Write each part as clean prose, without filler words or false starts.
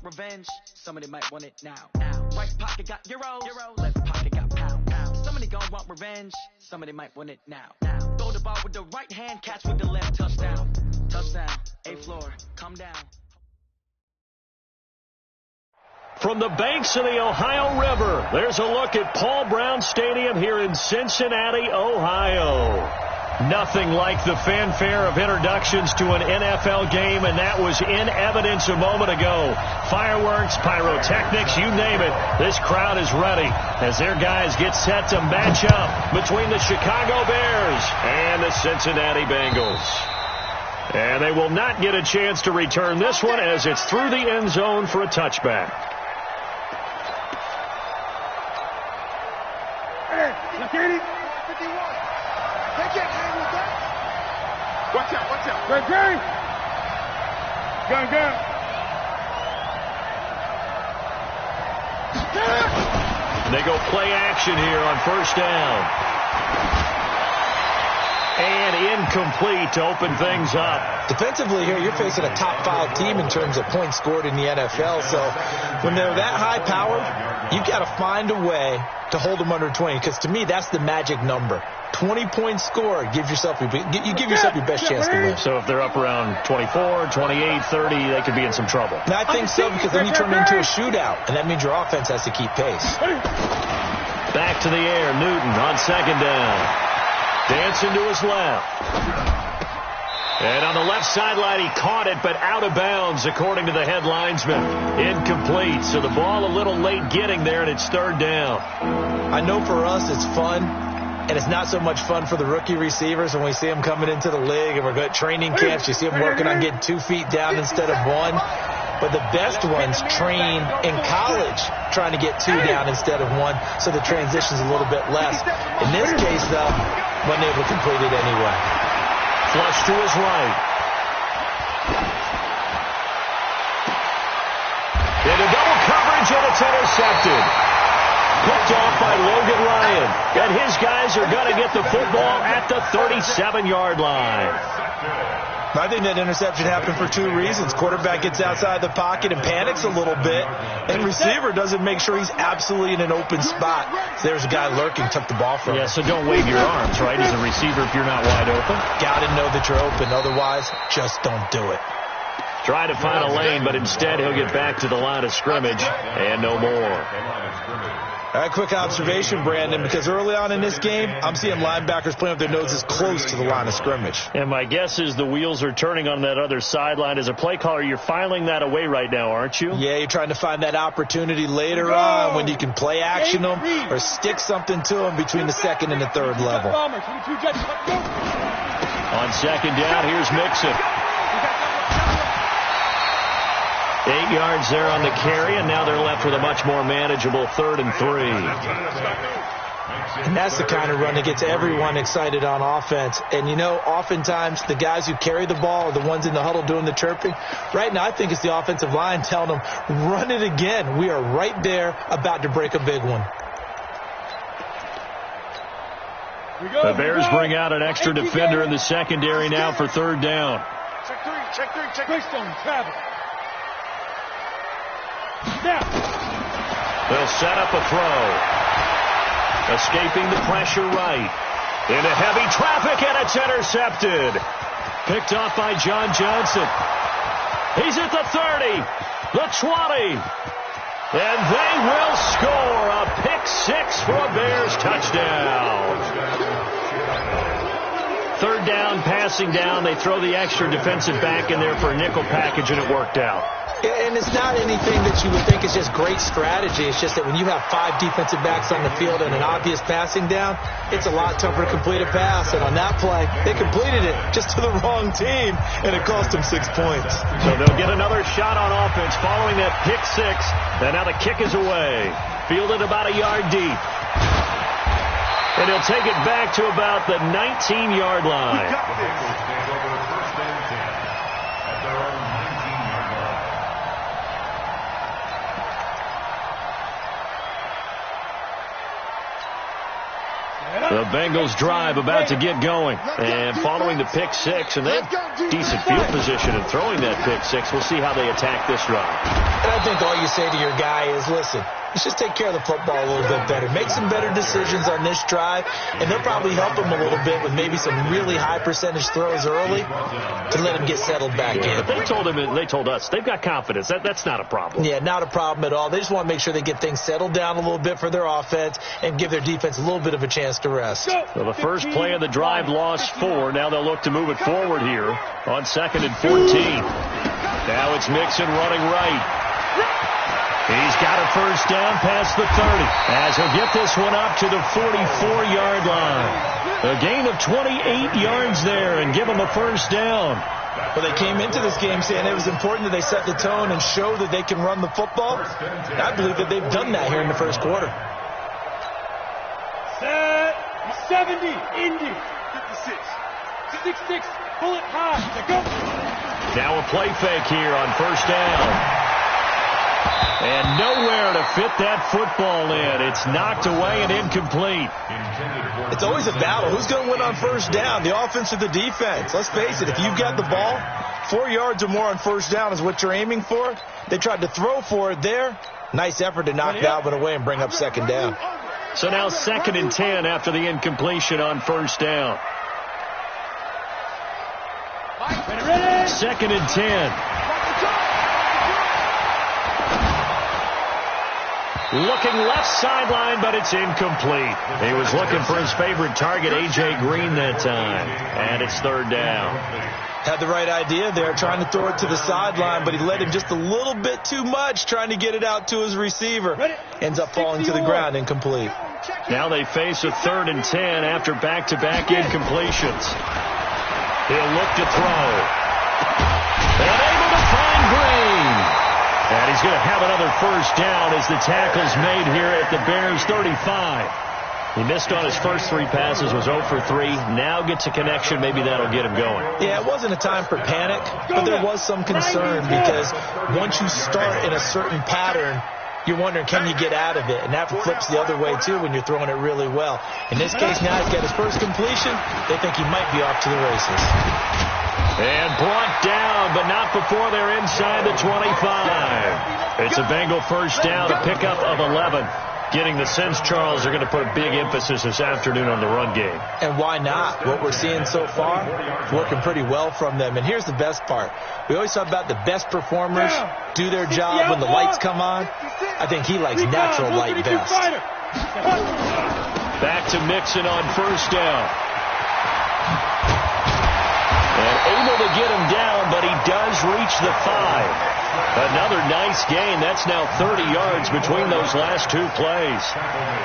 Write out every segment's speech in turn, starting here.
revenge. Somebody might want it now. Right pocket got euros, left pocket got pounds. Somebody gon' want revenge. Somebody might want it now. Throw the ball with the right hand, catch with the left. Touchdown, touchdown. A floor, come down. From the banks of the Ohio River, there's a look at Paul Brown Stadium here in Cincinnati, Ohio. Nothing like the fanfare of introductions to an NFL game, and that was in evidence a moment ago. Fireworks, pyrotechnics, you name it. This crowd is ready as their guys get set to match up between the Chicago Bears and the Cincinnati Bengals. And they will not get a chance to return this one as it's through the end zone for a touchback. Watch out, watch out. Gun. They go play action here on first down. And incomplete to open things up. Defensively here, you're facing a top-5 team in terms of points scored in the NFL. So when they're that high-powered, you've got to find a way to hold them under 20. Because to me, that's the magic number. 20 points scored. You give yourself your best chance to win. So if they're up around 24, 28, 30, they could be in some trouble. And I think so, because then you turn it into a shootout, and that means your offense has to keep pace. Back to the air, Newton on second down. Dancing to his left. And on the left sideline, he caught it, but out of bounds, according to the head linesman. Incomplete, so the ball a little late getting there, and it's third down. I know for us it's fun, and it's not so much fun for the rookie receivers when we see them coming into the league, and we're going to training camps. You see them working on getting 2 feet down instead of 1. But the best ones train in college trying to get 2 down instead of 1, so the transition's a little bit less. In this case, though, wasn't able to complete it anyway. Flush to his right. Into double coverage, and it's intercepted. Picked off by Logan Ryan. And his guys are going to get the football at the 37-yard line. I think that interception happened for 2 reasons. Quarterback gets outside the pocket and panics a little bit, and receiver doesn't make sure he's absolutely in an open spot. There's a guy lurking, took the ball from him. Yeah, so don't wave your arms, right, as a receiver if you're not wide open. Got to know that you're open. Otherwise, just don't do it. Try to find a lane, but instead he'll get back to the line of scrimmage and no more. All right, quick observation, Brandon, because early on in this game, I'm seeing linebackers playing with their noses close to the line of scrimmage. And my guess is the wheels are turning on that other sideline. As a play caller, you're filing that away right now, aren't you? Yeah, you're trying to find that opportunity later on when you can play action them or stick something to them between the second and the third level. On second down, here's Mixon. 8 yards there on the carry, and now they're left with a much more manageable 3rd and 3. And that's the kind of run that gets everyone excited on offense. And, you know, oftentimes the guys who carry the ball are the ones in the huddle doing the chirping. Right now, I think it's the offensive line telling them, run it again. We are right there about to break a big one. The Bears bring out an extra defender in the secondary now for 3rd down. Check three. Travis. They'll set up a throw. Escaping the pressure right. Into heavy traffic, and it's intercepted. Picked off by John Johnson. He's at the 30, the 20. And they will score a pick-6 for a Bears touchdown. 3rd down, passing down. They throw the extra defensive back in there for a nickel package, and it worked out. And it's not anything that you would think is just great strategy. It's just that when you have 5 defensive backs on the field and an obvious passing down, it's a lot tougher to complete a pass. And on that play, they completed it just to the wrong team, and it cost them 6 points. So they'll get another shot on offense following that pick-6. And now the kick is away. Fielded about a yard deep. And he'll take it back to about the 19-yard line. The Bengals drive about to get going. And following the pick-6, and they have decent field position in throwing that pick-6. We'll see how they attack this drive. And I think all you say to your guy is, listen, let's just take care of the football a little bit better. Make some better decisions on this drive, and they'll probably help him a little bit with maybe some really high percentage throws early to let him get settled back in. They told us they've got confidence. That's not a problem. Yeah, not a problem at all. They just want to make sure they get things settled down a little bit for their offense and give their defense a little bit of a chance to rest. So the first play of the drive lost 4. Now they'll look to move it forward here on 2nd and 14. Now it's Mixon running right. He's got a first down past the 30 as he'll get this one up to the 44-yard line. A gain of 28 yards there and give him a first down. Well, they came into this game saying it was important that they set the tone and show that they can run the football. I believe that they've done that here in the first quarter. Set 70, Indy, 56, 66, bullet high, go. Now a play fake here on first down. And nowhere to fit that football in. It's knocked away and incomplete. It's always a battle. Who's going to win on first down, the offense or the defense? Let's face it, if you've got the ball, 4 yards or more on first down is what you're aiming for. They tried to throw for it there. Nice effort to knock that one away and bring up second down. So now 2nd and 10 after the incompletion on first down. 2nd and 10. Looking left sideline, but it's incomplete. He was looking for his favorite target, A.J. Green, that time. And it's 3rd down. Had the right idea there, trying to throw it to the sideline, but he led him just a little bit too much, trying to get it out to his receiver. Ends up falling to the ground, incomplete. Now they face a 3rd and 10 after back-to-back incompletions. He'll look to throw. And able to find Green. And he's going to have another first down as the tackle's made here at the Bears' 35. He missed on his first 3 passes, was 0 for 3. Now gets a connection. Maybe that'll get him going. Yeah, it wasn't a time for panic, but there was some concern because once you start in a certain pattern, you're wondering, can you get out of it? And that flips the other way, too, when you're throwing it really well. In this case, now he's got his first completion. They think he might be off to the races. And brought down, but not before they're inside the 25. It's a Bengal first down, a pickup of 11. Getting the sense, Charles, they're going to put a big emphasis this afternoon on the run game. And why not? What we're seeing so far, working pretty well from them. And here's the best part. We always talk about the best performers do their job when the lights come on. I think he likes natural light best. Back to Mixon on first down. And able to get him down, but he does reach the 5. Another nice gain. That's now 30 yards between those last 2 plays.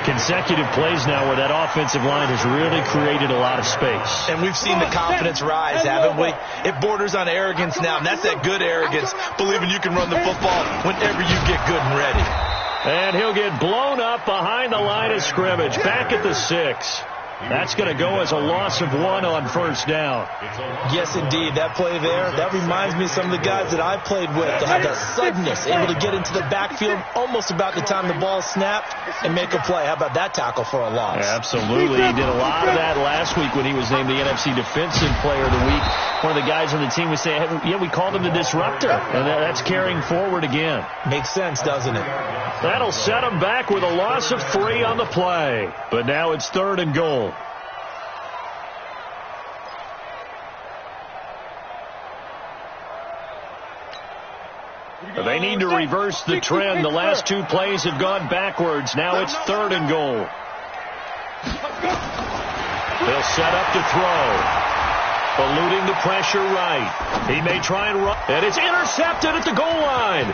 Consecutive plays now where that offensive line has really created a lot of space. And we've seen the confidence rise, haven't we? It borders on arrogance now, and that's that good arrogance, believing you can run the football whenever you get good and ready. And he'll get blown up behind the line of scrimmage, back at the 6. That's going to go as a loss of 1 on first down. Yes, indeed. That play there, that reminds me of some of the guys that I played with. They have that suddenness, able to get into the backfield almost about the time the ball snapped and make a play. How about that tackle for a loss? Absolutely. He did a lot of that last week when he was named the NFC Defensive Player of the Week. One of the guys on the team would say, yeah, we called him the disruptor. And that's carrying forward again. Makes sense, doesn't it? That'll set him back with a loss of 3 on the play. But now it's 3rd and goal. They need to reverse the trend. The last 2 plays have gone backwards. Now it's 3rd and goal. They'll set up to throw. Eluding the pressure right. He may try and run. And it's intercepted at the goal line.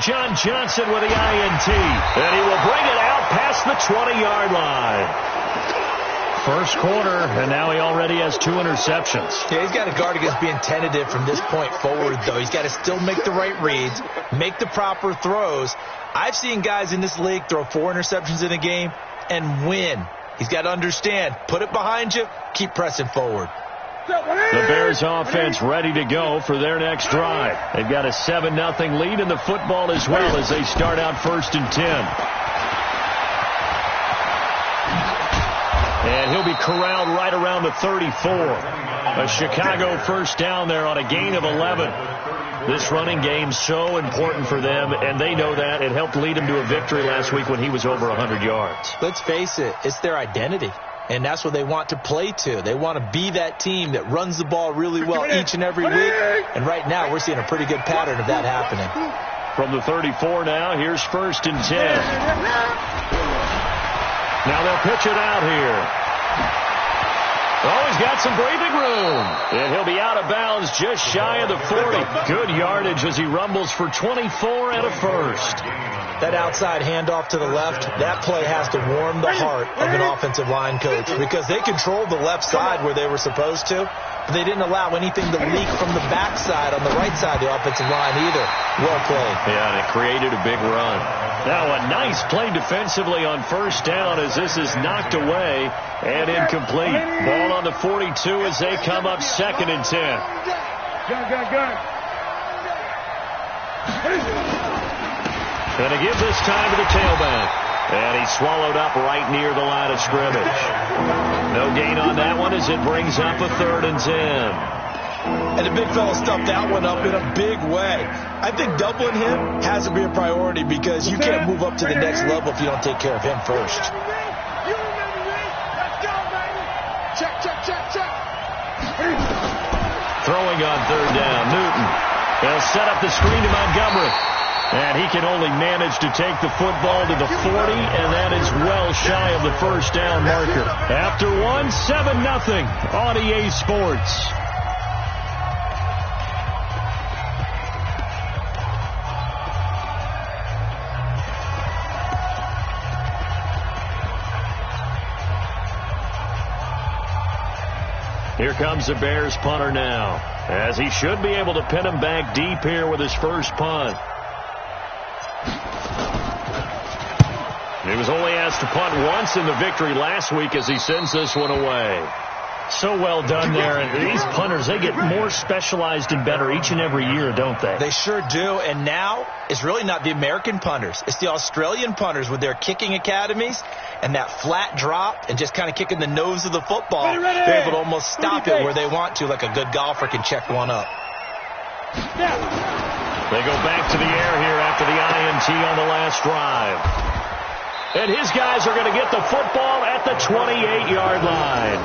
John Johnson with the INT. And he will bring it out past the 20-yard line. First quarter, and now he already has 2 interceptions. Yeah, he's got to guard against being tentative from this point forward, though. He's got to still make the right reads, make the proper throws. I've seen guys in this league throw 4 interceptions in a game and win. He's got to understand, put it behind you, keep pressing forward. The Bears offense ready to go for their next drive. They've got a 7-0 lead in the football as well as they start out 1st and 10. And he'll be corralled right around the 34. A Chicago first down there on a gain of 11. This running game so important for them, and they know that. It helped lead them to a victory last week when he was over 100 yards. Let's face it, it's their identity, and that's what they want to play to. They want to be that team that runs the ball really well each and every week, and right now we're seeing a pretty good pattern of that happening. From the 34 now, here's 1st and 10. Now they'll pitch it out here. Oh, he's got some breathing room. And he'll be out of bounds just shy of the 40. Good yardage as he rumbles for 24 and a first. That outside handoff to the left, that play has to warm the heart of an offensive line coach because they controlled the left side where they were supposed to, but they didn't allow anything to leak from the backside on the right side of the offensive line either. Well played. Yeah, and it created a big run. Now a nice play defensively on 1st down as this is knocked away and incomplete. Ball on the 42 as they come up 2nd and 10. Going to give this time to the tailback. And he's swallowed up right near the line of scrimmage. No gain on that one as it brings up a 3rd and 10. And the big fella stuffed that one up in a big way. I think doubling him has to be a priority because you can't move up to the next level if you don't take care of him first. Throwing on 3rd down, Newton. They'll set up the screen to Montgomery. And he can only manage to take the football to the 40, and that is well shy of the 1st down marker. After 7-0 on EA Sports. Here comes the Bears punter now, as he should be able to pin him back deep here with his first punt. He was only asked to punt once in the victory last week as he sends this one away. So well done there. And these punters, they get more specialized and better each and every year, don't they? They sure do. And now it's really not the American punters. It's the Australian punters with their kicking academies and that flat drop and just kind of kicking the nose of the football. They're able to almost stop it where they want to, like a good golfer can check one up. They go back to the air here after the INT on the last drive. And his guys are going to get the football at the 28-yard line.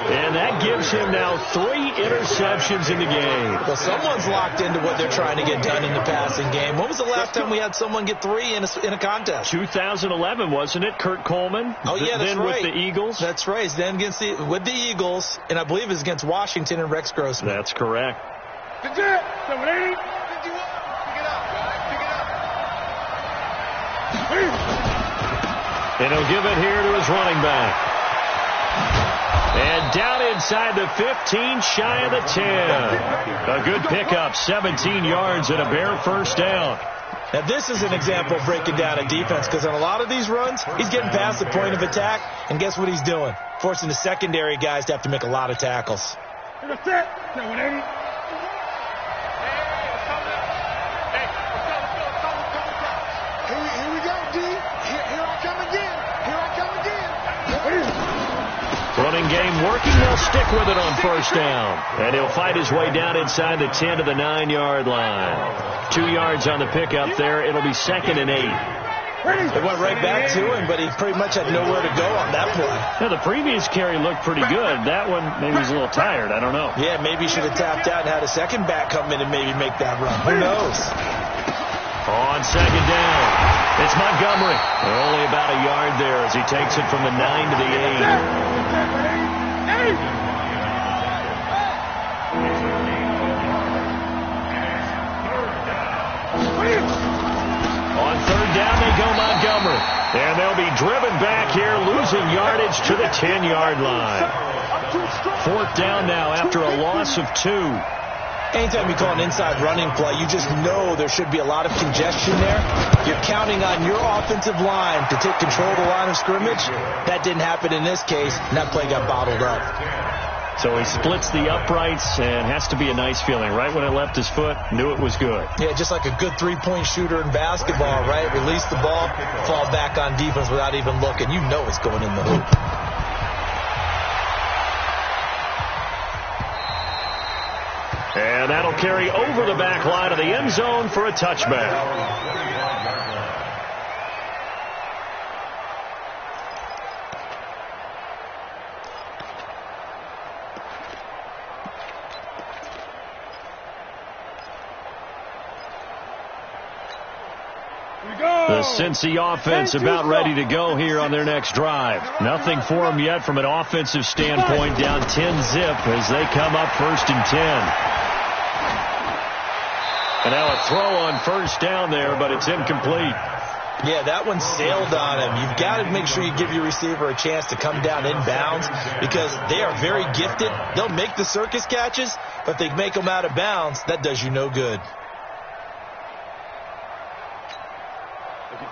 And that gives him now 3 interceptions in the game. Well, someone's locked into what they're trying to get done in the passing game. When was the last time we had someone get 3 in a contest? 2011, wasn't it? Kurt Coleman. Oh, yeah, that's then right. With the Eagles. That's right. Then with the Eagles, and I believe it's against Washington and Rex Grossman. That's correct. And he'll give it here to his running back. And down inside the 15, shy of the 10. A good pickup, 17 yards and a Bear first down. Now, this is an example of breaking down a defense because on a lot of these runs, he's getting past the point of attack, and guess what he's doing? Forcing the secondary guys to have to make a lot of tackles. Running game working. They'll stick with it on first down. And he'll fight his way down inside the 10 to the 9-yard line. 2 yards on the pickup there. It'll be 2nd and 8. It went right back to him, but he pretty much had nowhere to go on that play. Yeah, the previous carry looked pretty good. That one maybe was a little tired. I don't know. Yeah, maybe he should have tapped out and had a second back come in and maybe make that run. Who knows? On second down, it's Montgomery. Only about a yard there as he takes it from the 9 to the 8. On third down, they go Montgomery. And they'll be driven back here, losing yardage to the 10-yard line. 4th down now after a loss of 2. Anytime you call an inside running play, you just know there should be a lot of congestion there. You're counting on your offensive line to take control of the line of scrimmage. That didn't happen in this case, and that play got bottled up. So he splits the uprights, and has to be a nice feeling. Right when it left his foot, knew it was good. Yeah, just like a good three-point shooter in basketball, right? Release the ball, fall back on defense without even looking. You know it's going in the hoop. And And that'll carry over the back line of the end zone for a touchback. The Cincy offense about ready to go here on their next drive. Nothing for them yet from an offensive standpoint, down 10-zip as they come up 1st and 10. And now a throw on first down there, but it's incomplete. Yeah, that one sailed on him. You've got to make sure you give your receiver a chance to come down inbounds because they are very gifted. They'll make the circus catches, but if they make them out of bounds, that does you no good.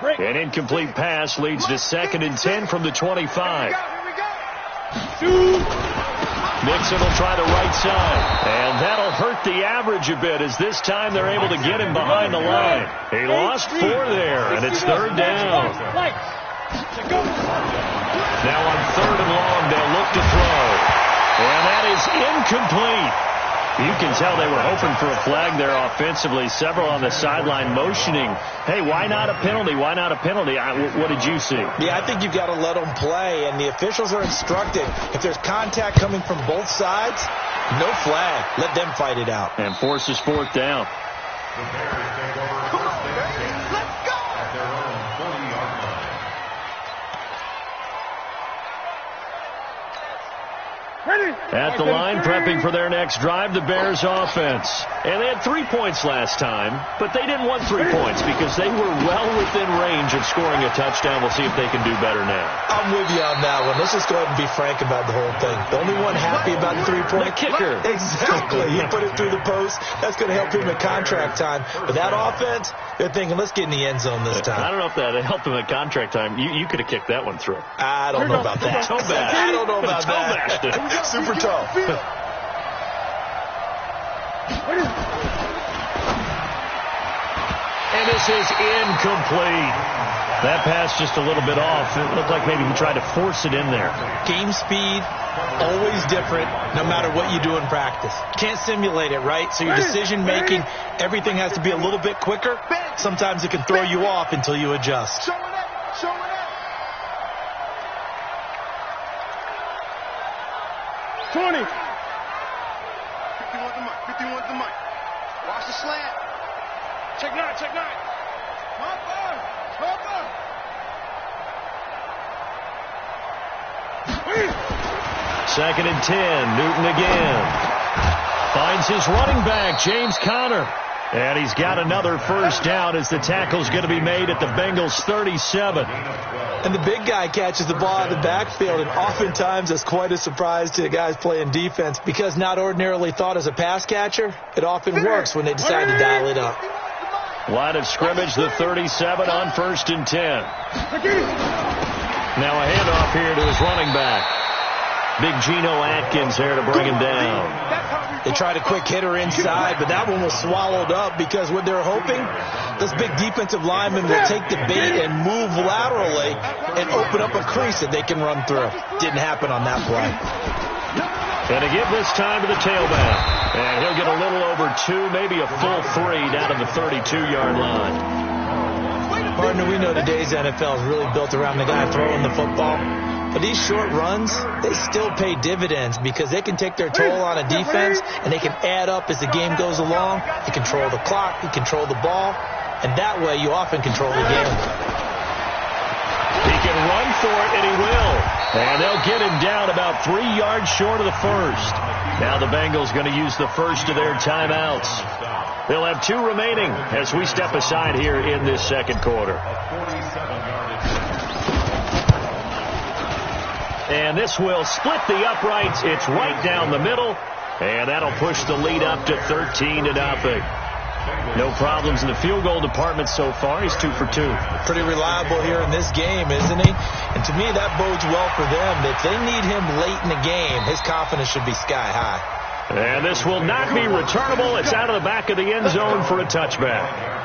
An incomplete pass leads to 2nd and 10 from the 25. Mixon will try the right side, and that'll hurt the average a bit as this time they're able to get him behind the line. He lost 4 there, and it's 3rd down. Now on 3rd and long, they'll look to throw, and that is incomplete. You can tell they were hoping for a flag there offensively. Several on the sideline motioning, hey, why not a penalty? Why not a penalty? What did you see? Yeah, I think you've got to let them play, and the officials are instructed. If there's contact coming from both sides, no flag. Let them fight it out. And forces 4th down. At the line, prepping for their next drive, the Bears offense. And they had 3 points last time, but they didn't want 3 points because they were well within range of scoring a touchdown. We'll see if they can do better now. I'm with you on that one. Let's just go ahead and be frank about the whole thing. The only one happy about the 3-point kicker. Exactly. He put it through the post. That's going to help him at contract time. But that offense, they're thinking, let's get in the end zone this time. I don't know if that helped him at contract time. You could have kicked that one through. I don't know about that. Toe bash. I don't know about that. Super toe. And this is incomplete. That pass just a little bit off. It looked like maybe he tried to force it in there. Game speed, always different, no matter what you do in practice. Can't simulate it, right? So your decision-making, everything has to be a little bit quicker. Sometimes it can throw you off until you adjust. 20. 51 the mic. Watch the slant. Check 9, check 9. Second and 10. Newton again. Finds his running back, James Conner. And he's got another first down as the tackle's going to be made at the Bengals' 37. And the big guy catches the ball out of the backfield, and oftentimes that's quite a surprise to the guys playing defense because not ordinarily thought as a pass catcher, it often works when they decide to dial it up. Line of scrimmage, the 37 on 1st and 10. Now a handoff here to his running back. Big Geno Atkins there to bring him down. They tried a quick hitter inside, but that one was swallowed up because what they're hoping, this big defensive lineman will take the bait and move laterally and open up a crease that they can run through. Didn't happen on that play. And to give this time to the tailback. And he'll get a little over 2, maybe a full 3 down to the 32-yard line. Partner, we know today's NFL is really built around the guy throwing the football. But these short runs, they still pay dividends because they can take their toll on a defense and they can add up as the game goes along. You control the clock, you control the ball, and that way you often control the game. He can run for it, and he will. And they'll get him down about 3 yards short of the first. Now the Bengals going to use the first of their timeouts. They'll have 2 remaining as we step aside here in this second quarter. And this will split the uprights. It's right down the middle. And that'll push the lead up to 13-0. No problems in the field goal department so far. He's 2 for 2. Pretty reliable here in this game, isn't he? And to me, that bodes well for them. If they need him late in the game, his confidence should be sky high. And this will not be returnable. It's out of the back of the end zone for a touchback.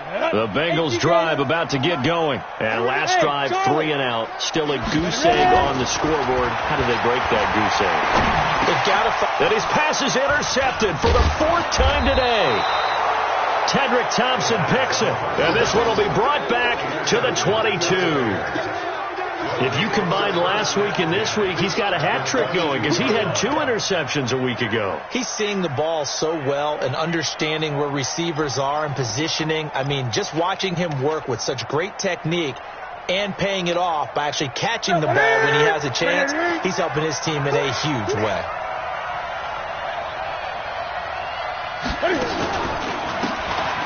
The Bengals drive about to get going. And last drive, 3 and out. Still a goose egg on the scoreboard. How did they break that goose egg? They've got to. And his pass is intercepted for the 4th time today. Tedrick Thompson picks it. And this one will be brought back to the 22. If you combine last week and this week, he's got a hat trick going because he had 2 interceptions a week ago. He's seeing the ball so well and understanding where receivers are and positioning. I mean, just watching him work with such great technique and paying it off by actually catching the ball when he has a chance, he's helping his team in a huge way.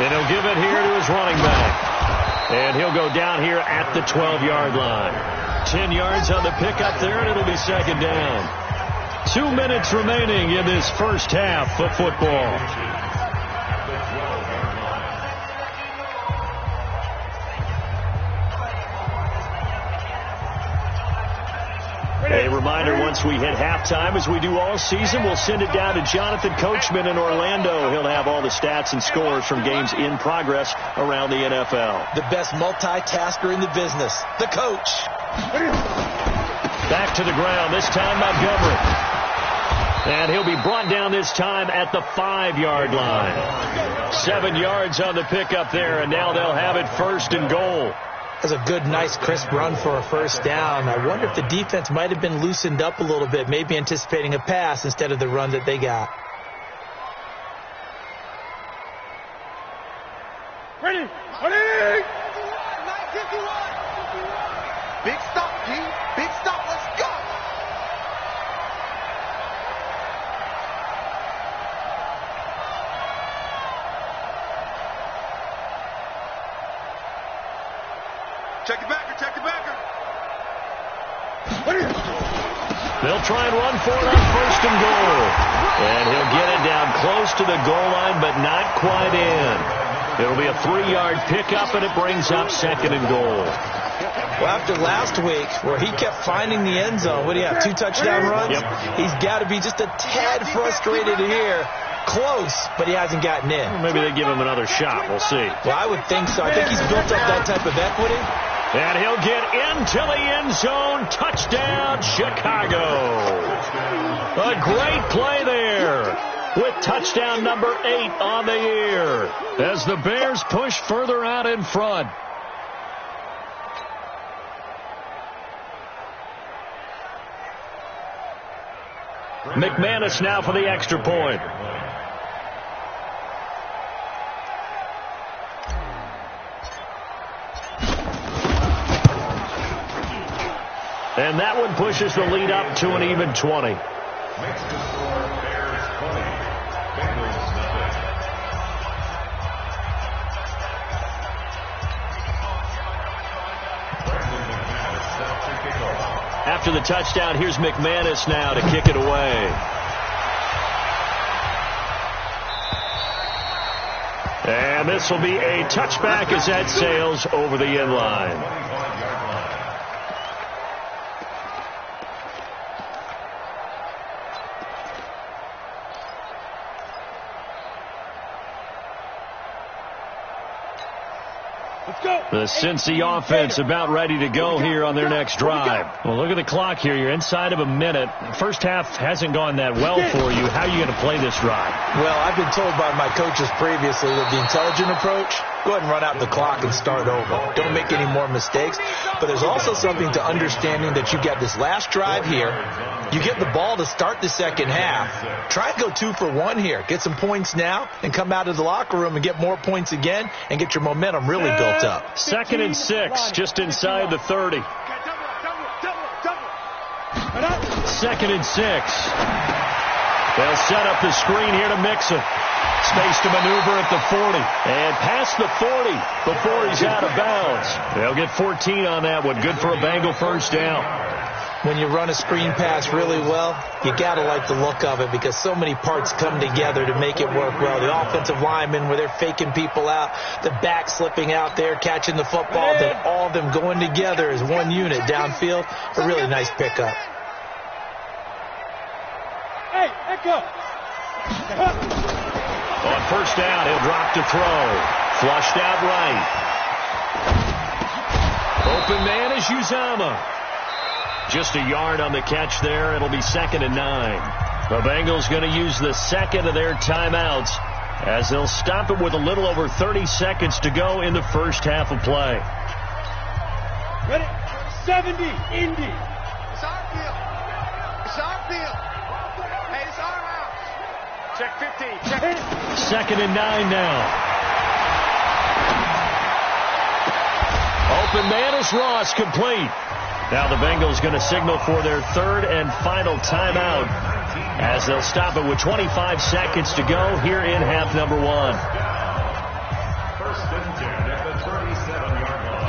And he'll give it here to his running back. And he'll go down here at the 12-yard line. 10 yards on the pickup there, and it'll be 2nd down. 2 minutes remaining in this first half of football. A reminder, once we hit halftime, as we do all season, we'll send it down to Jonathan Coachman in Orlando. He'll have all the stats and scores from games in progress around the NFL. The best multitasker in the business, the coach. Back to the ground, this time Montgomery. And he'll be brought down this time at the 5-yard line. 7 yards on the pickup there, and now they'll have it 1st and goal. That's a good, nice, crisp run for a 1st down. I wonder if the defense might have been loosened up a little bit, maybe anticipating a pass instead of the run that they got. Ready! Ready! Big stop, G. Big stop. Let's go. Check the backer. Check the backer. They'll try and run for it on 1st and goal. And he'll get it down close to the goal line, but not quite in. It'll be a 3-yard pickup, and it brings up 2nd and goal. Well, after last week, where he kept finding the end zone, what do you have, 2 touchdown runs? Yep. He's got to be just a tad frustrated here. Close, but he hasn't gotten in. Well, maybe they give him another shot. We'll see. Well, I would think so. I think he's built up that type of equity. And he'll get into the end zone. Touchdown, Chicago. A great play there with touchdown number 8 on the year as the Bears push further out in front. McManus now for the extra point. And that one pushes the lead up to an even 20. After the touchdown, here's McManus now to kick it away. And this will be a touchback as that sails over the end line. The Cincy offense about ready to go here on their next drive. Well, look at the clock here. You're inside of a minute. First half hasn't gone that well for you. How are you going to play this drive? Well, I've been told by my coaches previously that the intelligent approach, go ahead and run out the clock and start over. Don't make any more mistakes. But there's also something to understanding that you got this last drive here. You get the ball to start the second half. Try and go 2 for 1 here. Get some points now and come out of the locker room and get more points again and get your momentum really built up. 2nd and 6, just inside the 30. 2nd and 6. They'll set up the screen here to Mixon. Space to maneuver at the 40. And past the 40 before he's out of bounds. They'll get 14 on that one. Good for a Bengal 1st down. When you run a screen pass really well, you got to like the look of it because so many parts come together to make it work well. The offensive linemen where they're faking people out, the back slipping out there, catching the football, then all of them going together as one unit downfield. A really nice pickup. Hey, echo. On 1st down, he'll drop to throw. Flushed out right. Open man is Uzama. Just a yard on the catch there. It'll be 2nd and 9. The Bengals going to use the second of their timeouts as they'll stop it with a little over 30 seconds to go in the first half of play. Ready? 70, Indy. It's our field. It's our field. Hey, it's our house. Check 15. Check 2nd and 9 now. Open man is Ross, complete. Now the Bengals going to signal for their third and final timeout as they'll stop it with 25 seconds to go here in half number 1.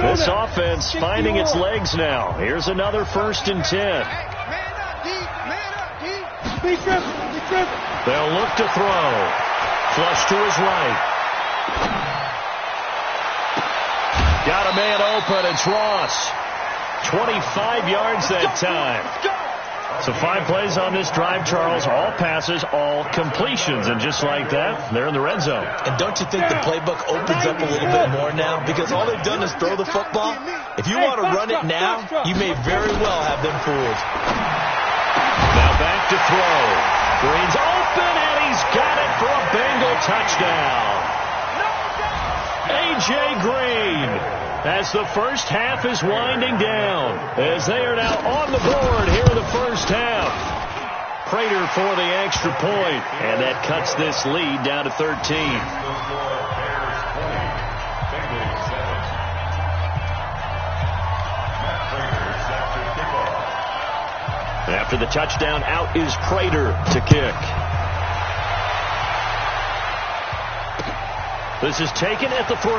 This offense finding its legs now. Here's another 1st and 10. Man up, D. Man up, D. Be triple. Be triple. They'll look to throw. Flush to his right. Got a man open. It's Ross. 25 yards that time. So 5 plays on this drive, Charles. All passes, all completions. And just like that, they're in the red zone. And don't you think the playbook opens up a little bit more now? Because all they've done is throw the football. If you want to run it now, you may very well have them fooled. Now back to throw. Green's open, and he's got it for a Bengal touchdown. A.J. Green, as the first half is winding down, as they are now on the board here in the first half. Prater for the extra point, and that cuts this lead down to 13. After the touchdown, out is Prater to kick. This is taken at the 3.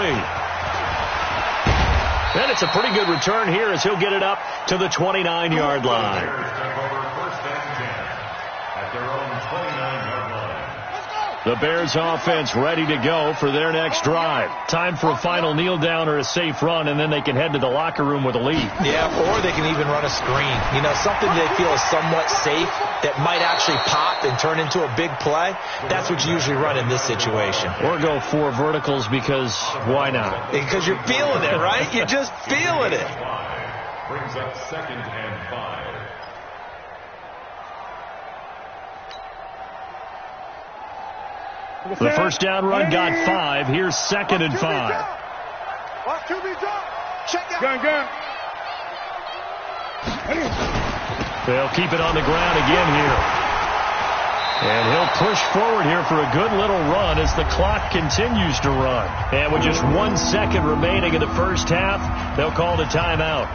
And it's a pretty good return here as he'll get it up to the 29-yard line. The Bears offense ready to go for their next drive. Time for a final kneel down or a safe run, and then they can head to the locker room with a lead. Yeah, or they can even run a screen. You know, something they feel is somewhat safe that might actually pop and turn into a big play. That's what you usually run in this situation. Or go 4 verticals because why not? Because you're feeling it, right? You're just feeling it. Brings up 2nd and 5. The first down run got 5. Here's 2nd and 5. Watch QB drop. Check out. Gun. They'll keep it on the ground again here. And he'll push forward here for a good little run as the clock continues to run. And with just 1 second remaining in the first half, they'll call the timeout.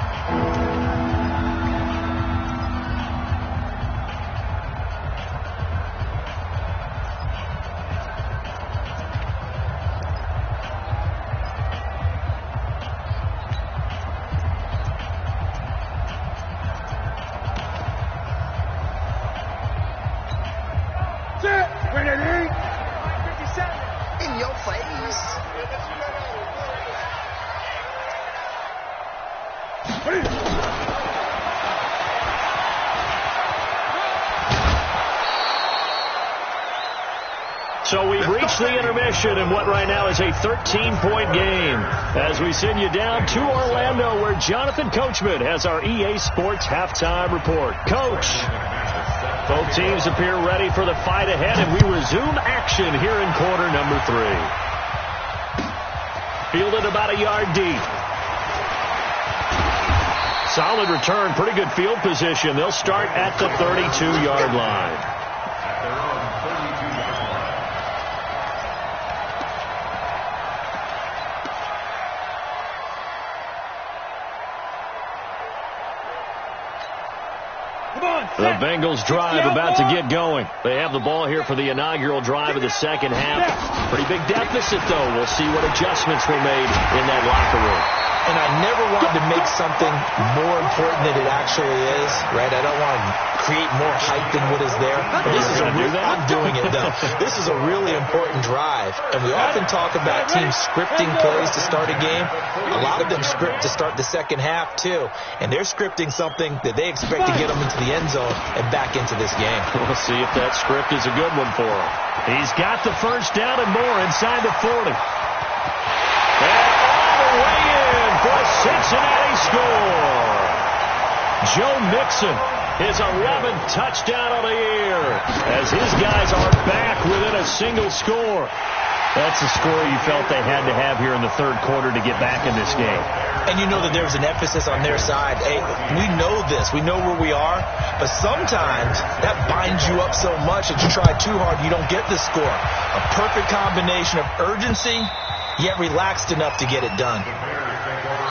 In your face. So we've reached the intermission in what right now is a 13-point game as we send you down to Orlando where Jonathan Coachman has our EA Sports halftime report. Coach, both teams appear ready for the fight ahead, and we resume action here in quarter number 3. Fielded about a yard deep. Solid return, pretty good field position. They'll start at the 32-yard line. The Bengals drive about to get going. They have the ball here for the inaugural drive of the second half. Pretty big deficit, though. We'll see what adjustments were made in that locker room. And I never wanted to make something more important than it actually is, right? I don't want to create more hype than what is there. But this is I'm doing it, though. This is a really important drive. And we often talk about teams scripting plays to start a game. A lot of them script to start the second half, too. And they're scripting something that they expect to get them into the end zone and back into this game. We'll see if that script is a good one for him. He's got the first down and more inside the 40. And all the way in for a Cincinnati score. Joe Mixon, his 11th touchdown of the year, as his guys are back within a single score. That's the score you felt they had to have here in the third quarter to get back in this game. And you know that there was an emphasis on their side. Hey, we know this. We know where we are. But sometimes that binds you up so much that you try too hard, you don't get the score. A perfect combination of urgency, yet relaxed enough to get it done.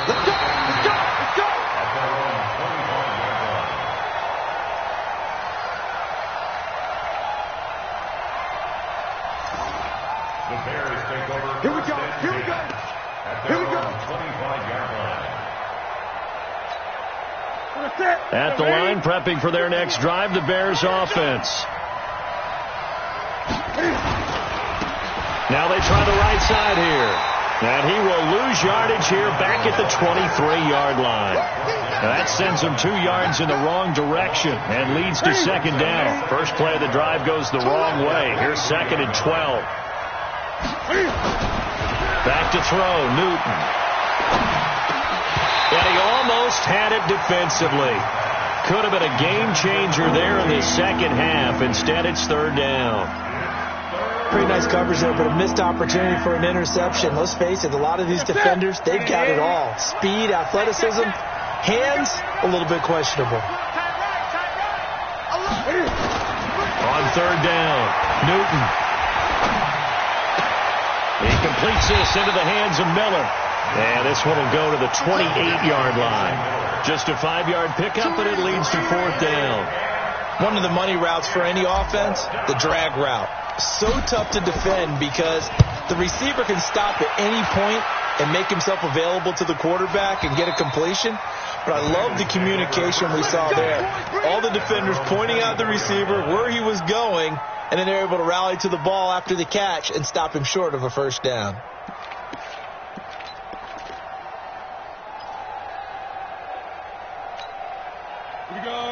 Let's go! Let's go! Let's go! The Bears take over. Here we go. Here we go. Here we go. 25-yard line. At the line, prepping for their next drive, the Bears offense. Now they try the right side here. And he will lose yardage here back at the 23-yard line. Now that sends him 2 yards in the wrong direction and leads to second down. First play of the drive goes the wrong way. Here's 2nd and 12. Back to throw, Newton. And he almost had it defensively. Could have been a game changer there in the second half. Instead, it's third down. Pretty nice coverage there, but a missed opportunity for an interception. Let's face it, a lot of these defenders, they've got it all. Speed, athleticism, hands, a little bit questionable. On third down, Newton. He completes this into the hands of Miller. And this one will go to the 28-yard line. Just a 5-yard pickup, and it leads to fourth down. One of the money routes for any offense, the drag route. So tough to defend because the receiver can stop at any point and make himself available to the quarterback and get a completion. But I love the communication we saw there. All the defenders pointing out the receiver, where he was going, and then they're able to rally to the ball after the catch and stop him short of a first down.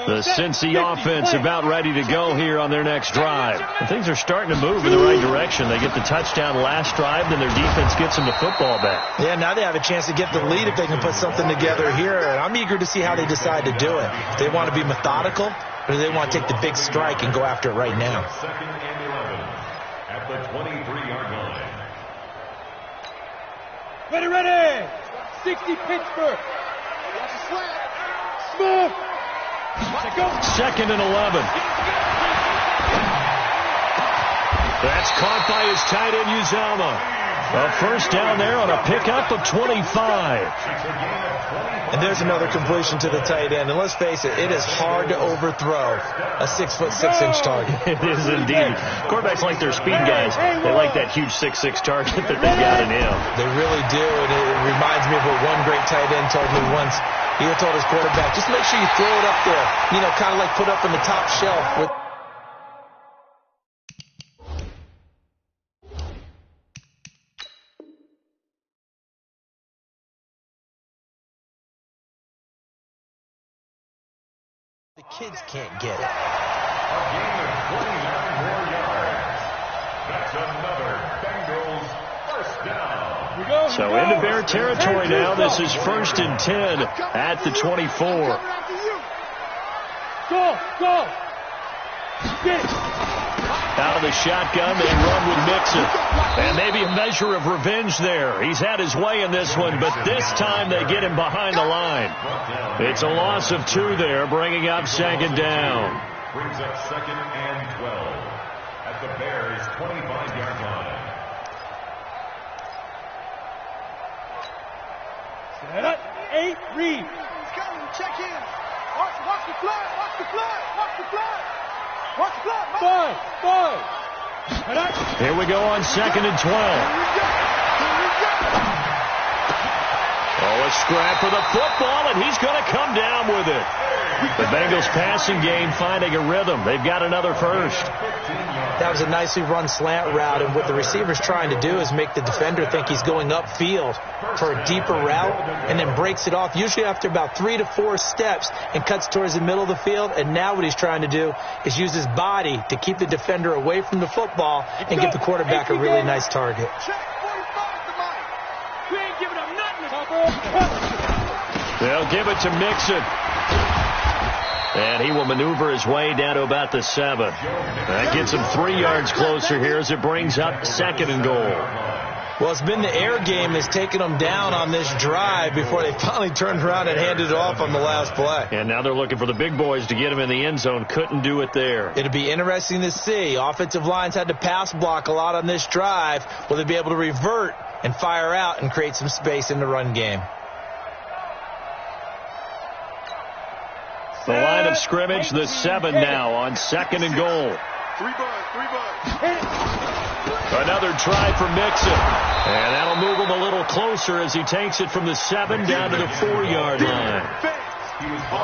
The Cincy offense about ready to go here on their next drive. And things are starting to move in the right direction. They get the touchdown last drive, then their defense gets them the football back. Yeah, now they have a chance to get the lead if they can put something together here. And I'm eager to see how they decide to do it. They want to be methodical, or do they want to take the big strike and go after it right now? 2nd and 11 at the 23-yard line. Ready! 60 Pittsburgh. Smooth. 2nd and 11. That's caught by his tight end, Uzama. A first down there on a pickup of 25. And there's another completion to the tight end. And let's face it, it is hard to overthrow a 6'6" target. It is indeed. Quarterbacks like their speed guys. They like that huge 6'6" target that they've got in him. They really do. And it reminds me of what one great tight end told me once. He told his quarterback, just make sure you throw it up there. You know, kind of like put up in the top shelf with... The kids can't get it. A gain of 29 more yards. That's another Bengals first down. So into Bear territory now. This is 1st and 10 at the 24. Go! Out of the shotgun, they run with Mixon. And maybe a measure of revenge there. He's had his way in this one, but this time they get him behind the line. It's a loss of 2 there, bringing up 2nd down. Brings up 2nd and 12 at the Bears' 25-yard line. Set up. 8, read. He's coming. Check in. Watch the flood. Watch the flood. Watch the flood. Watch the flood. 5. Set up. Here we go on 2nd and 12. Oh, a scrap for the football, and he's going to come down with it. The Bengals passing game finding a rhythm. They've got another first. That was a nicely run slant route, and what the receiver's trying to do is make the defender think he's going upfield for a deeper route and then breaks it off, usually after about 3 to 4 steps, and cuts towards the middle of the field. And now what he's trying to do is use his body to keep the defender away from the football and give the quarterback a really nice target. Check 45 to Mike. They'll give it to Mixon. And he will maneuver his way down to about the 7. That gets him 3 yards closer here as it brings up 2nd and goal. Well, it's been the air game that's taken them down on this drive before they finally turned around and handed it off on the last play. And now they're looking for the big boys to get him in the end zone. Couldn't do it there. It'll be interesting to see. Offensive lines had to pass block a lot on this drive. Will they be able to revert and fire out and create some space in the run game? The line of scrimmage, the 7 now on 2nd and goal. 3 buds. Another try for Mixon. And that'll move him a little closer as he takes it from the 7 down to the 4-yard line.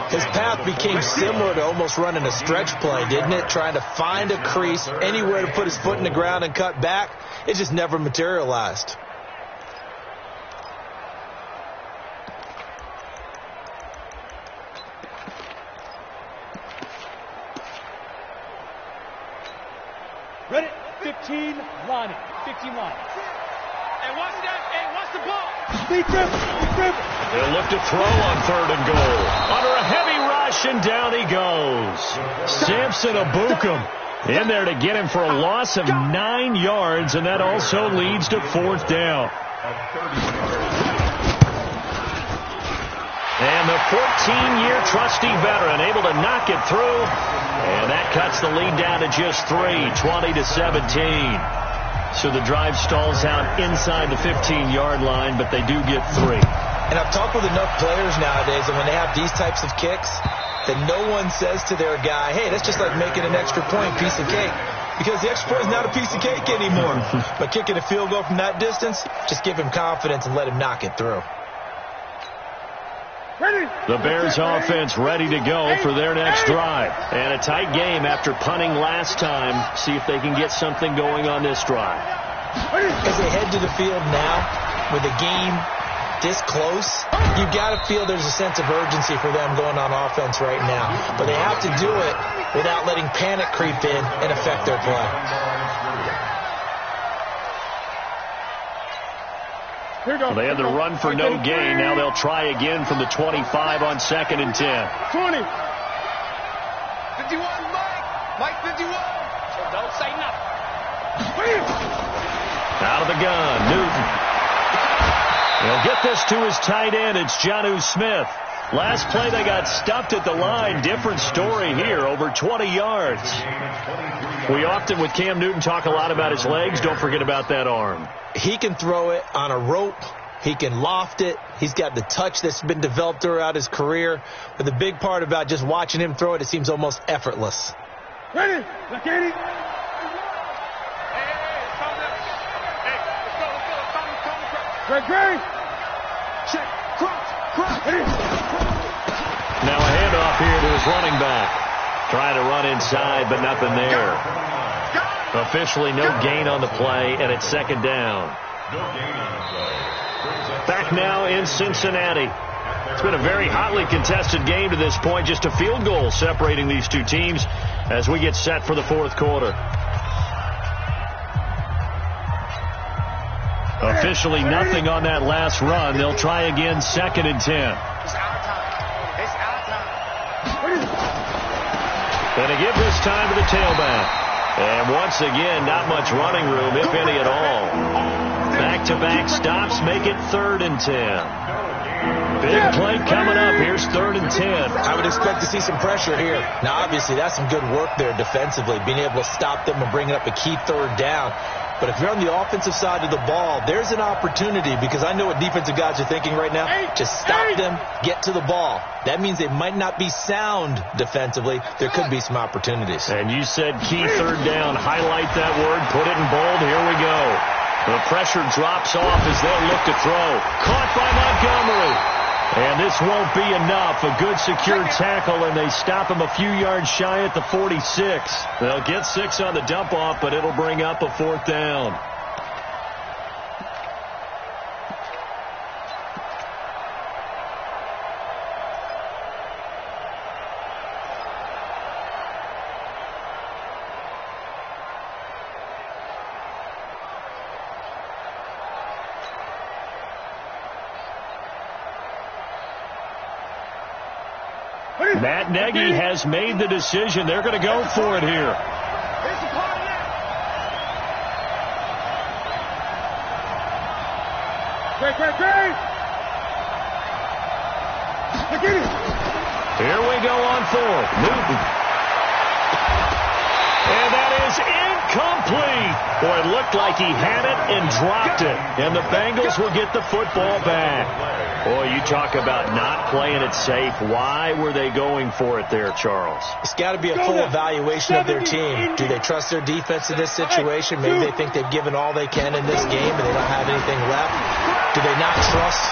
His path became similar to almost running a stretch play, didn't it? Trying to find a crease, anywhere to put his foot in the ground and cut back. It just never materialized. Ready? 15 line. 15 line. Hey, watch that. Hey, watch the ball. Deep dribble. They'll look to throw on 3rd and goal. Under a heavy rush, and down he goes. Samson Abukum in there to get him for a loss of 9 yards, and that also leads to 4th down. And the 14-year trusty veteran able to knock it through, and that cuts the lead down to just 3, 20-17. So the drive stalls out inside the 15-yard line, but they do get 3. And I've talked with enough players nowadays, and when they have these types of kicks, that no one says to their guy, hey, that's just like making an extra point, piece of cake. Because the extra point is not a piece of cake anymore. But kicking a field goal from that distance, just give him confidence and let him knock it through. The Bears offense ready to go for their next drive. And a tight game after punting last time. See if they can get something going on this drive. As they head to the field now, with the game this close, you've got to feel there's a sense of urgency for them going on offense right now. But they have to do it without letting panic creep in and affect their play. Well, they had the run for no gain. Now they'll try again from the 25 on 2nd and 10. 20. 51, Mike 51. So don't say nothing. Out of the gun, Newton. He'll get this to his tight end. It's Jonnu Smith. Last play they got stuffed at the line. Different story here, over 20 yards. We often, with Cam Newton, talk a lot about his legs. Don't forget about that arm. He can throw it on a rope. He can loft it. He's got the touch that's been developed throughout his career. But the big part about just watching him throw it, it seems almost effortless. Ready? Look at it. Great. Check. Cross. Now a handoff here to his running back. Trying to run inside, but nothing there. Officially no gain on the play, and it's 2nd down. Back now in Cincinnati. It's been a very hotly contested game to this point. Just a field goal separating these two teams as we get set for the 4th quarter. Officially nothing on that last run. They'll try again, 2nd and 10. It's our time. It's our time. And they give this time to the tailback. And once again, not much running room, if any at all. Back-to-back stops make it 3rd and 10. Big play coming up. Here's 3rd and 10. I would expect to see some pressure here. Now, obviously, that's some good work there defensively, being able to stop them and bringing up a key 3rd down. But if you're on the offensive side of the ball, there's an opportunity, because I know what defensive guys are thinking right now. Just stop them, get to the ball. That means they might not be sound defensively. There could be some opportunities. And you said key 3rd down. Highlight that word. Put it in bold. Here we go. The pressure drops off as they'll look to throw. Caught by Montgomery. And this won't be enough. A good secure tackle, and they stop him a few yards shy at the 46. They'll get 6 on the dump-off, but it'll bring up a 4th down. Matt Nagy has made the decision. They're going to go for it here. Here we go on fourth. Newton. And that is incomplete. Boy, it looked like he had it and dropped it. And the Bengals will get the football back. Boy, you talk about not playing it safe. Why were they going for it there, Charles? It's got to be a full evaluation of their team. Do they trust their defense in this situation? Maybe they think they've given all they can in this game and they don't have anything left. Do they not trust?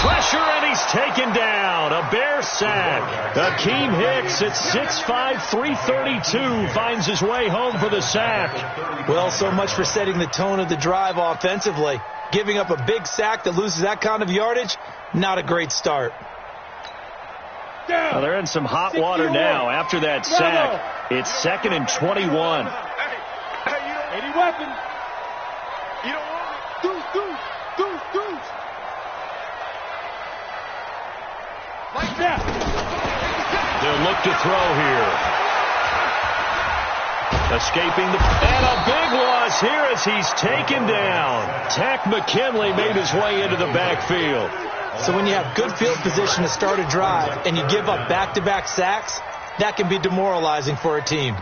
Pressure, and he's taken down. A Bear sack. Akeem Hicks at 6'5", 332 finds his way home for the sack. Well, so much for setting the tone of the drive offensively. Giving up a big sack that loses that kind of yardage, not a great start. Well, they're in some hot water now after that sack. It's 2nd and 21. Any weapon. You don't want it. Deuce. Like that. They'll look to throw here. Escaping and a big loss here as he's taken down. Tack McKinley made his way into the backfield. So when you have good field position to start a drive and you give up back-to-back sacks, that can be demoralizing for a team.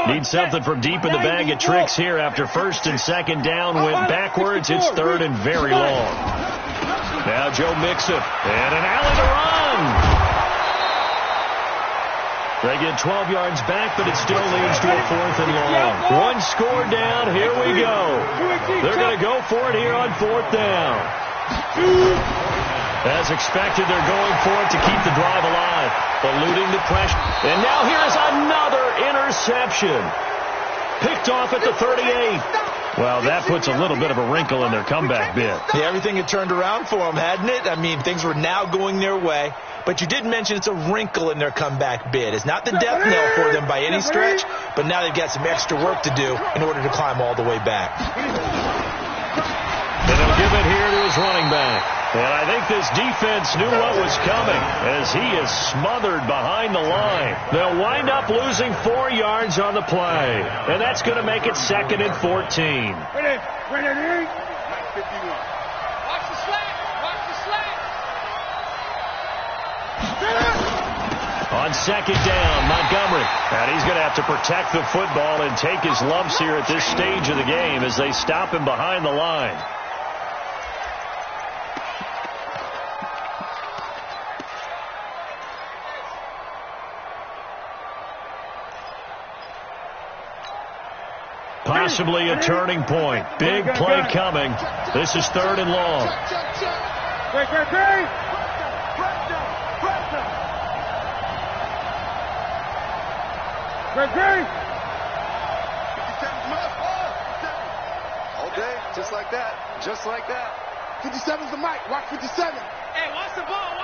Need something from deep in the bag of tricks here after 1st and 2nd down. Went backwards. It's 3rd and very long. Now Joe Mixon. And an alley to run. They get 12 yards back, but it still leads to a 4th and long. One score down. Here we go. They're going to go for it here on 4th down. As expected, they're going for it to keep the drive alive. Eluding the pressure. And now here is another interception. Picked off at the 38. Well, that puts a little bit of a wrinkle in their comeback bid. Yeah, everything had turned around for them, hadn't it? I mean, things were now going their way. But you did mention it's a wrinkle in their comeback bid. It's not the death knell for them by any stretch, but now they've got some extra work to do in order to climb all the way back. And they'll give it here to his running back. And I think this defense knew what was coming as he is smothered behind the line. They'll wind up losing 4 yards on the play. And that's going to make it 2nd and 14. Ready. Watch the slack. On 2nd down, Montgomery. And he's going to have to protect the football and take his lumps here at this stage of the game as they stop him behind the line. Possibly a turning point. Big play coming. This is 3rd and long. Great. All day, just like that. 57's the mic. Watch 57. Hey, watch the ball.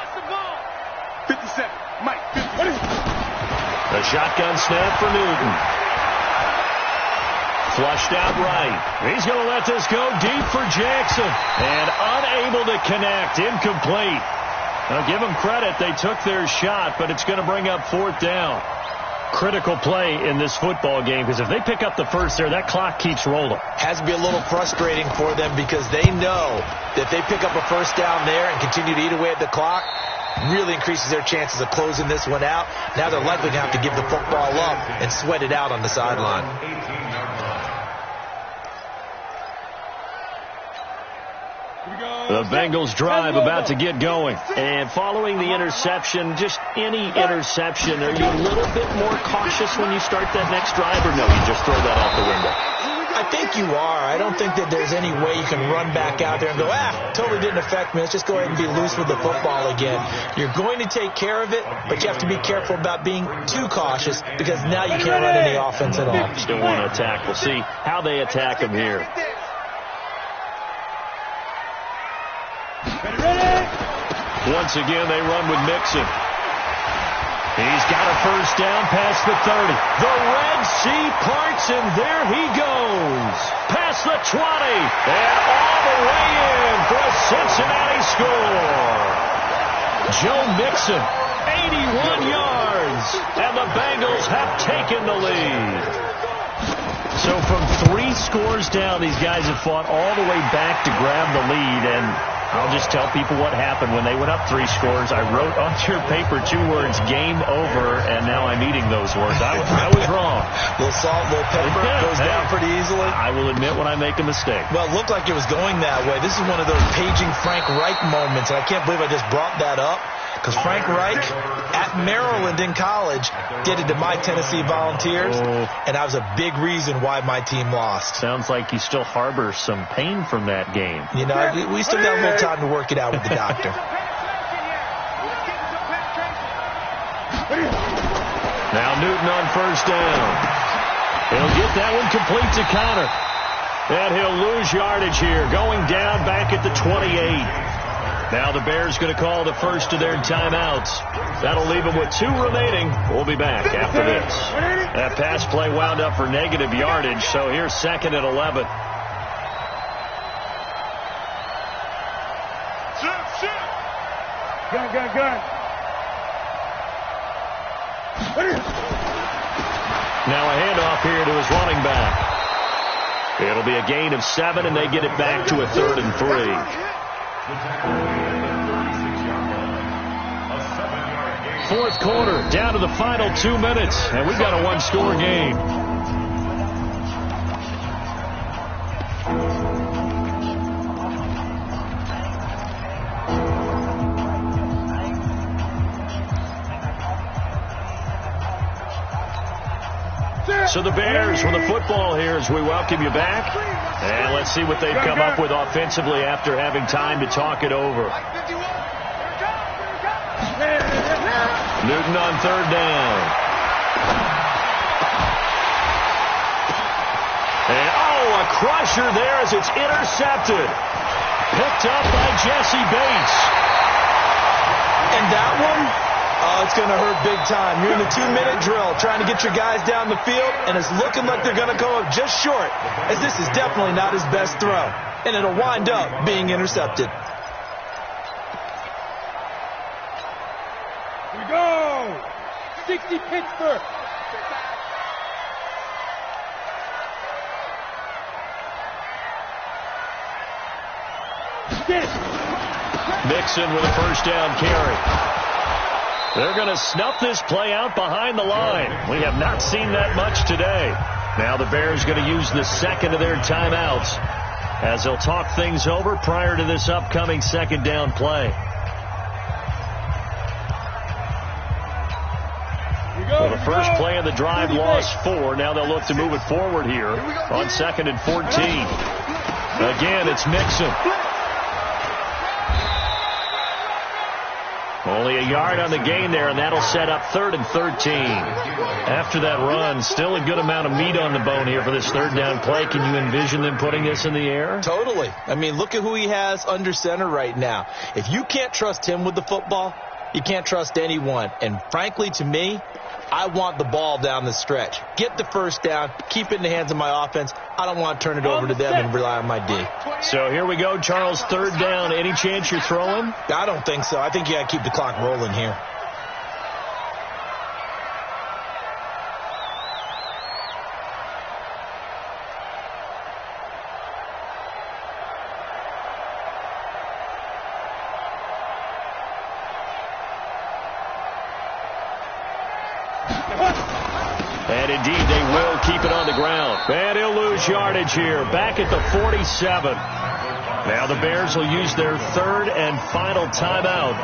57. Mike. 50. The shotgun snap for Newton. Flushed out right. He's going to let this go deep for Jackson. And unable to connect. Incomplete. Now give them credit. They took their shot, but it's going to bring up 4th down. Critical play in this football game because if they pick up the first there, that clock keeps rolling. Has to be a little frustrating for them because they know that if they pick up a 1st down there and continue to eat away at the clock, really increases their chances of closing this one out. Now they're likely to have to give the football up and sweat it out on the sideline. The Bengals drive about to get going. And following the interception, just any interception, are you a little bit more cautious when you start that next drive, or no, you just throw that out the window? I think you are. I don't think that there's any way you can run back out there and go, totally didn't affect me. Let's just go ahead and be loose with the football again. You're going to take care of it, but you have to be careful about being too cautious because now you can't run any offense at all. Still want to attack. We'll see how they attack him here. Once again, they run with Mixon. He's got a first down past the 30. The Red Sea parts, and there he goes. Past the 20, and all the way in for a Cincinnati score. Joe Mixon, 81 yards, and the Bengals have taken the lead. So from 3 scores down, these guys have fought all the way back to grab the lead, and I'll just tell people what happened when they went up 3 scores. I wrote on your paper 2 words, game over, and now I'm eating those words. I was wrong. A little salt, a little pepper, goes down pretty easily. I will admit when I make a mistake. Well, it looked like it was going that way. This is one of those paging Frank Reich moments, and I can't believe I just brought that up. Because Frank Reich at Maryland in college did it to my Tennessee Volunteers, and that was a big reason why my team lost. Sounds like you still harbor some pain from that game. You know, we still got a little time to work it out with the doctor. Now Newton on first down. He'll get that one complete to Connor. And he'll lose yardage here, going down back at the 28. Now the Bears going to call the first of their timeouts. That'll leave them with 2 remaining. We'll be back after this. That pass play wound up for negative yardage, so here's 2nd and 11. Gun. Now a handoff here to his running back. It'll be a gain of 7, and they get it back to a 3rd and 3. Fourth quarter, down to the final 2 minutes, and we've got a 1-score game. So the Bears with the football here as we welcome you back. And let's see what they've come up with offensively after having time to talk it over. Newton on 3rd down. And, a crusher there as it's intercepted. Picked up by Jesse Bates. And that one, it's going to hurt big time. You're in the 2-minute drill trying to get your guys down the field, and it's looking like they're going to go up just short, as this is definitely not his best throw. And it'll wind up being intercepted. Here we go. 60 Pittsburgh. Mixon with a first down carry. They're going to snuff this play out behind the line. We have not seen that much today. Now the Bears going to use the 2nd of their timeouts as they'll talk things over prior to this upcoming 2nd down play. Well, the first play of the drive lost 4. Now they'll look to move it forward here on 2nd and 14. Again, it's Mixon. Only a yard on the gain there, and that'll set up 3rd and 13. After that run, still a good amount of meat on the bone here for this 3rd down play. Can you envision them putting this in the air? Totally. I mean, look at who he has under center right now. If you can't trust him with the football, you can't trust anyone. And frankly, to me, I want the ball down the stretch. Get the first down. Keep it in the hands of my offense. I don't want to turn it over to them and rely on my D. So here we go, Charles, 3rd down. Any chance you're throwing? I don't think so. I think you got to keep the clock rolling here. And indeed, they will keep it on the ground. And he'll lose yardage here, back at the 47. Now the Bears will use their 3rd and final timeout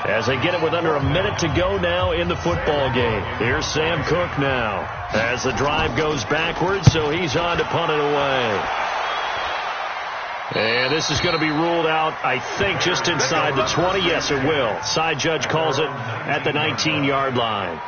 as they get it with under a minute to go now in the football game. Here's Sam Cook now as the drive goes backwards, so he's on to punt it away. And this is going to be ruled out, I think, just inside the 20. Yes, it will. Side judge calls it at the 19-yard line.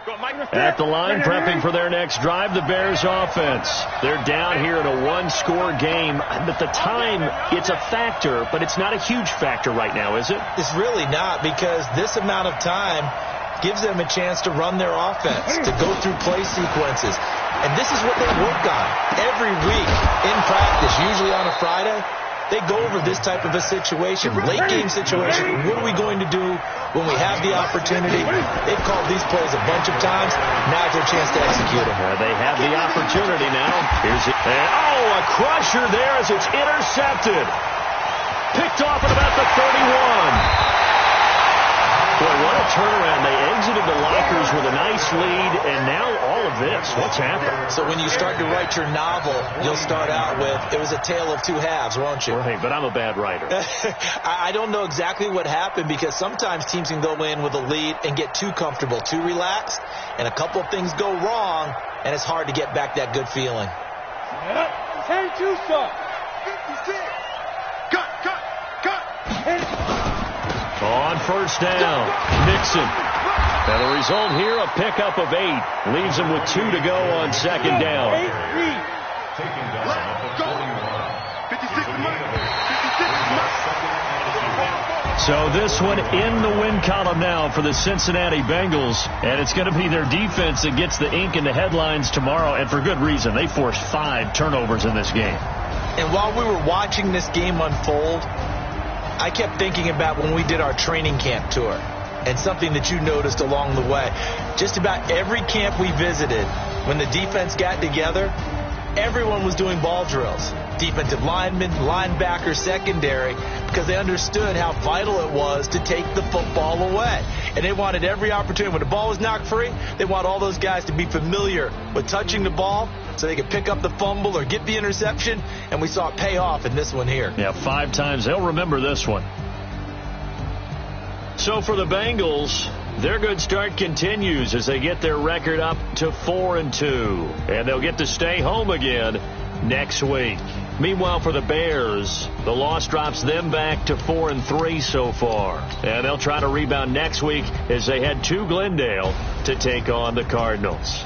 At the line, prepping for their next drive, the Bears offense. They're down here in a one-score game. At the time, it's a factor, but it's not a huge factor right now, is it? It's really not, because this amount of time gives them a chance to run their offense, to go through play sequences. And this is what they work on every week in practice, usually on a Friday. They go over this type of a situation, late-game situation. What are we going to do when we have the opportunity? They've called these plays a bunch of times. Now it's their chance to execute them. They have the opportunity now. Here's it. Oh, a crusher there as it's intercepted. Picked off at about the 31. Boy, what a turnaround. They exited the lockers with a nice lead, and now all of this. What's happened? So when you start to write your novel, you'll start out with, it was a tale of two halves, won't you? Right, but I'm a bad writer. I don't know exactly what happened, because sometimes teams can go in with a lead and get too comfortable, too relaxed, and a couple of things go wrong, and it's hard to get back that good feeling. 10-2, sir. Cut. On first down, Nixon. And the result here, a pickup of 8. Leaves him with 2 to go on second down. Taking down at the 41. 56 So this one in the win column now for the Cincinnati Bengals. And it's going to be their defense that gets the ink in the headlines tomorrow. And for good reason. They forced 5 turnovers in this game. And while we were watching this game unfold, I kept thinking about when we did our training camp tour, and something that you noticed along the way. Just about every camp we visited, when the defense got together, everyone was doing ball drills. Defensive linemen, linebackers, secondary, because they understood how vital it was to take the football away. And they wanted every opportunity. When the ball was knocked free, they want all those guys to be familiar with touching the ball so they could pick up the fumble or get the interception. And we saw it pay off in this one here. Yeah, 5 times. They'll remember this one. So for the Bengals, their good start continues as they get their record up to 4-2. And they'll get to stay home again next week. Meanwhile, for the Bears, the loss drops them back to 4-3 so far. And they'll try to rebound next week as they head to Glendale to take on the Cardinals.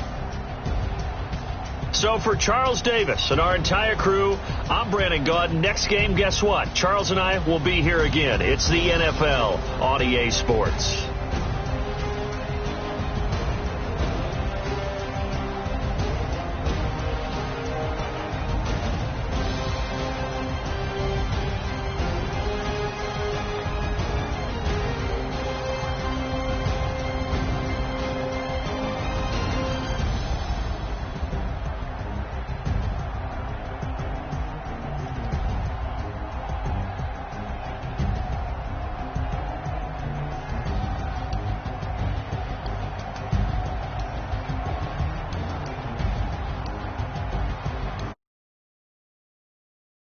So for Charles Davis and our entire crew, I'm Brandon Gaudin. Next game, guess what? Charles and I will be here again. It's the NFL on EA Sports.